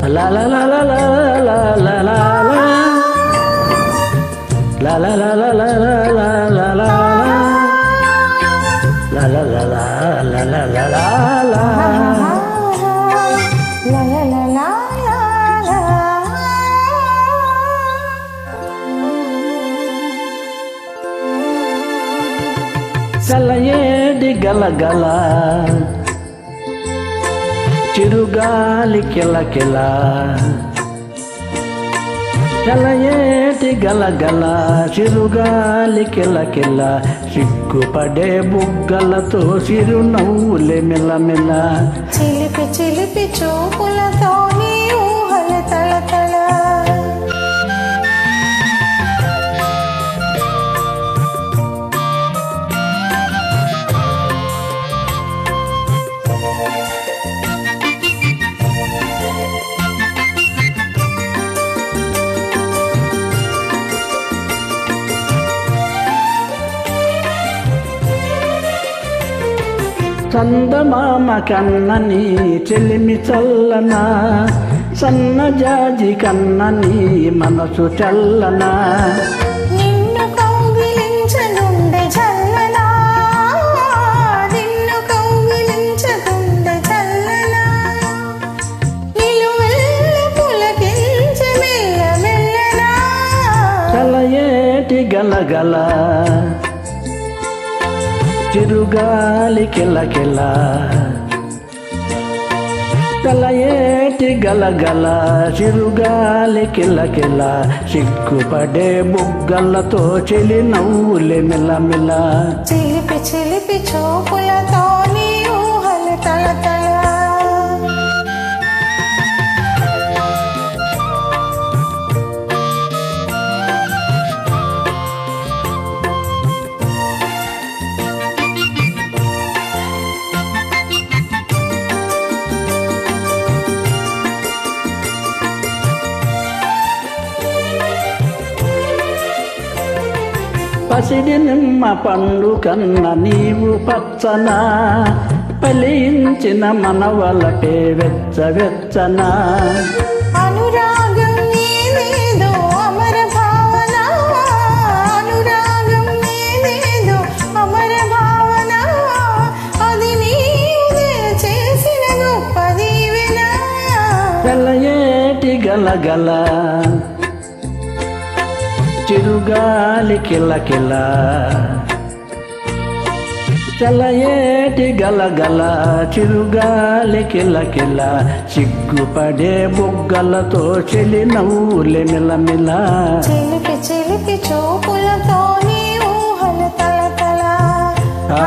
La la la la la la la la la. La la la la la la la la la. La la la la la la la la la. La la la la la. చల్లయేడి గలగల చిరుగాలి కిలకిల చల్లయేటి గలగల చిరుగాలి కిలకిల సిగ్గుపడే బుగ్గలతో చిరునవ్వులే మిలమిల చిలిపి చిలిపి చూపులతో నీ ఊహల తళతళ చందమామ కన్నని చెలిమి చల్లనా సన్నజాజి కన్నని మనసు చల్లనా నిన్ను కౌగిలించనుండె చల్లనా నిన్ను కౌగిలించకుండె చల్లనా నిలువెల్ల పులకించ మెల్ల మెల్లనా చల్లయేటి గలగల చిరుగాలి కిలకిల చల్లయేటి గలగల చిరుగాలి కిలకిల సిగ్గుపడే బుగ్గలతో చెలి నవ్వులే మిలమిల చిలిపి చిలిపి చూపులతో నీ ఊహల తళతళ పసిడి నిమ్మ పండు కన్న నీవు పచ్చనా పలించిన మనవలపే వెచ్చ వెచ్చనా అనురాగం నీవేదో అమర భావన అనురాగం నీవేదో అమర భావన అది నీవే చేసిన గొప్ప దీవెన చల్లయేటి గలగల చిరుగాలి కిలకిల చల్లయేటి గలగల చిరుగాలి కిలకిల సిగ్గుపడే బుగ్గలతో చెలి నవ్వులే మిలమిల చిలిపి చిలిపి చూపులతో నీ ఊహల తళతళ ఆ